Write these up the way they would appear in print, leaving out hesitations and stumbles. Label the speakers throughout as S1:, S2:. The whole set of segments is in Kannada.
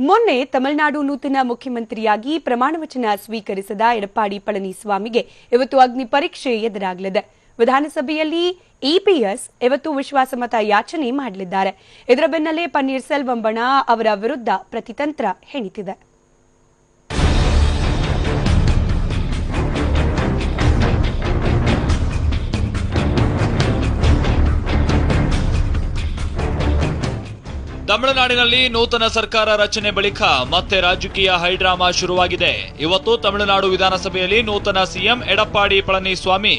S1: ಮೊನ್ನೆ ತಮಿಳುನಾಡು ನೂತನ ಮುಖ್ಯಮಂತ್ರಿಯಾಗಿ ಪ್ರಮಾಣವಚನ ಸ್ವೀಕರಿಸಿದ ಎಡಪ್ಪಾಡಿ ಪಳನಿಸ್ವಾಮಿಗೆ ಇವತ್ತು ಅಗ್ನಿ ಪರೀಕ್ಷೆ ಎದುರಾಗಲಿದೆ. ವಿಧಾನಸಭೆಯಲ್ಲಿ ಇಪಿಎಸ್ ಇವತ್ತು ವಿಶ್ವಾಸಮತ ಯಾಚನೆ ಮಾಡಲಿದ್ದಾರೆ. ಇದರ ಬೆನ್ನಲ್ಲೇ ಪನ್ನೀರ್ ಸೆಲ್ವಂ ಬಣ ಅವರ ವಿರುದ್ಧ ಪ್ರತಿತಂತ್ರ ಹೆಣಿತಿದೆ.
S2: ತಮಿಳುನಾಡಿನಲ್ಲಿ ನೂತನ ಸರ್ಕಾರ ರಚನೆ ಬಳಿಕ ಮತ್ತೆ ರಾಜಕೀಯ ಹೈಡ್ರಾಮಾ ಶುರುವಾಗಿದೆ. ಇವತ್ತು ತಮಿಳುನಾಡು ವಿಧಾನಸಭೆಯಲ್ಲಿ ನೂತನ ಸಿಎಂ ಎಡಪ್ಪಾಡಿ ಪಳನಿಸ್ವಾಮಿ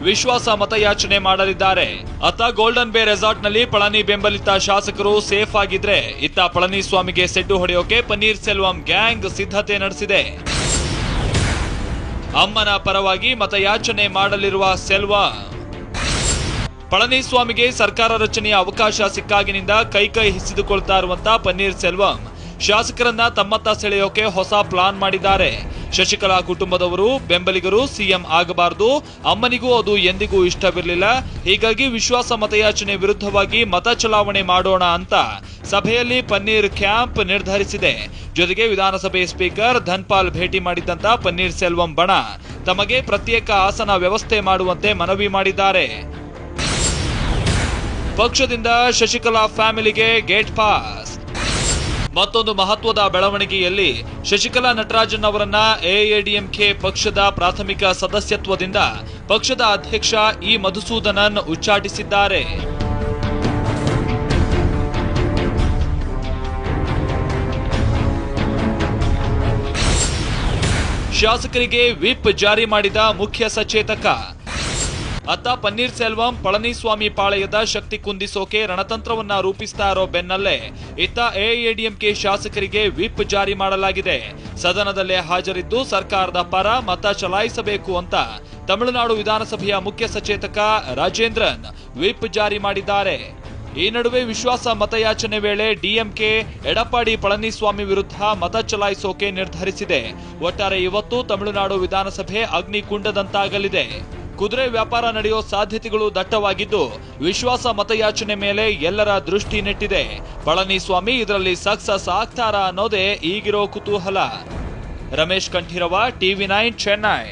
S2: ವಿಶ್ವಾಸ ಮತಯಾಚನೆ ಮಾಡಲಿದ್ದಾರೆ. ಅತ್ತ ಗೋಲ್ಡನ್ ಬೇ ರೆಸಾರ್ಟ್ನಲ್ಲಿ ಪಳನಿ ಬೆಂಬಲಿತ ಶಾಸಕರು ಸೇಫ್ ಆಗಿದ್ರೆ, ಇತ್ತ ಪಳನಿಸ್ವಾಮಿಗೆ ಸೆಡ್ಡು ಹೊಡೆಯೋಕೆ ಪನ್ನೀರ್ ಸೆಲ್ವಂ ಗ್ಯಾಂಗ್ ಸಿದ್ಧತೆ ನಡೆಸಿದೆ. ಅಮ್ಮನ ಪರವಾಗಿ ಮತಯಾಚನೆ ಮಾಡಲಿರುವ ಸೆಲ್ವಂ ಪಳನಿಸ್ವಾಮಿಗೆ ಸರ್ಕಾರ ರಚನೆಯ ಅವಕಾಶ ಸಿಕ್ಕಾಗಿನಿಂದ ಕೈ ಹಿಸಿದುಕೊಳ್ತಾ ಇರುವಂತ ಪನ್ನೀರ್ ಸೆಲ್ವಂ ಶಾಸಕರನ್ನ ತಮ್ಮತ್ತ ಸೆಳೆಯೋಕೆ ಹೊಸ ಪ್ಲಾನ್ ಮಾಡಿದ್ದಾರೆ. ಶಶಿಕಲಾ ಕುಟುಂಬದವರು ಬೆಂಬಲಿಗರು ಸಿಎಂ ಆಗಬಾರದು, ಅಮ್ಮನಿಗೂ ಅದು ಎಂದಿಗೂ ಇಷ್ಟವಿರಲಿಲ್ಲ. ಹೀಗಾಗಿ ವಿಶ್ವಾಸ ಮತಯಾಚನೆ ವಿರುದ್ಧವಾಗಿ ಮತ ಚಲಾವಣೆ ಮಾಡೋಣ ಅಂತ ಸಭೆಯಲ್ಲಿ ಪನ್ನೀರ್ ಕ್ಯಾಂಪ್ ನಿರ್ಧರಿಸಿದೆ. ಜೊತೆಗೆ ವಿಧಾನಸಭೆ ಸ್ಪೀಕರ್ ಧನ್ಪಾಲ್ ಭೇಟಿ ಮಾಡಿದ್ದಂತ ಪನ್ನೀರ್ ಸೆಲ್ವಂ ಬಣ ತಮಗೆ ಪ್ರತ್ಯೇಕ ಆಸನ ವ್ಯವಸ್ಥೆ ಮಾಡುವಂತೆ ಮನವಿ ಮಾಡಿದ್ದಾರೆ. ಪಕ್ಷದಿಂದ ಶಶಿಕಲಾ ಫ್ಯಾಮಿಲಿಗೆ ಗೇಟ್ ಪಾಸ್. ಮತ್ತೊಂದು ಮಹತ್ವದ ಬೆಳವಣಿಗೆಯಲ್ಲಿ ಶಶಿಕಲಾ ನಟರಾಜನ್ ಅವರನ್ನ ಎಐಎಡಿಎಂಕೆ ಪಕ್ಷದ ಪ್ರಾಥಮಿಕ ಸದಸ್ಯತ್ವದಿಂದ ಪಕ್ಷದ ಅಧ್ಯಕ್ಷ ಇ ಮಧುಸೂದನನ್ ಉಚ್ಚಾಟಿಸಿದ್ದಾರೆ. ಶಾಸಕರಿಗೆ ವಿಪ್ ಜಾರಿ ಮಾಡಿದ ಮುಖ್ಯ ಸಚೇತಕ. ಅತ್ತ ಪನ್ನೀರ್ ಸೆಲ್ವಂ ಪಳನಿಸ್ವಾಮಿ ಪಾಳೆಯದ ಶಕ್ತಿ ಕುಂದಿಸೋಕೆ ರಣತಂತ್ರವನ್ನ ರೂಪಿಸ್ತಾ ಇರೋ ಬೆನ್ನಲ್ಲೇ ಇತ್ತ ಎಐಎಡಿಎಂಕೆ ಶಾಸಕರಿಗೆ ವಿಪ್ ಜಾರಿ ಮಾಡಲಾಗಿದೆ. ಸದನದಲ್ಲೇ ಹಾಜರಿದ್ದು ಸರ್ಕಾರದ ಪರ ಮತ ಚಲಾಯಿಸಬೇಕು ಅಂತ ತಮಿಳುನಾಡು ವಿಧಾನಸಭೆಯ ಮುಖ್ಯ ಸಚೇತಕ ರಾಜೇಂದ್ರನ್ ವಿಪ್ ಜಾರಿ ಮಾಡಿದ್ದಾರೆ. ಈ ನಡುವೆ ವಿಶ್ವಾಸ ಮತಯಾಚನೆ ವೇಳೆ ಡಿಎಂಕೆ ಎಡಪ್ಪಾಡಿ ಪಳನಿಸ್ವಾಮಿ ವಿರುದ್ಧ ಮತ ಚಲಾಯಿಸೋಕೆ ನಿರ್ಧರಿಸಿದೆ. ಒಟ್ಟಾರೆ ಇವತ್ತು ತಮಿಳುನಾಡು ವಿಧಾನಸಭೆ ಅಗ್ನಿಕುಂಡದಂತಾಗಲಿದೆ. ಕುದುರೆ ವ್ಯಾಪಾರ ನಡೆಯೋ ಸಾಧ್ಯತೆಗಳು ದಟ್ಟವಾಗಿದ್ದು, ವಿಶ್ವಾಸ ಮತಯಾಚನೆ ಮೇಲೆ ಎಲ್ಲರ ದೃಷ್ಟಿ ನೆಟ್ಟಿದೆ. ಪಳನಿಸ್ವಾಮಿ ಇದರಲ್ಲಿ ಸಕ್ಸಸ್ ಆಗ್ತಾರಾ ಅನ್ನೋದೇ ಈಗಿರೋ ಕುತೂಹಲ. ರಮೇಶ್ ಕಂಠೀರವ, ಟಿವಿ9 ಚೆನ್ನೈ.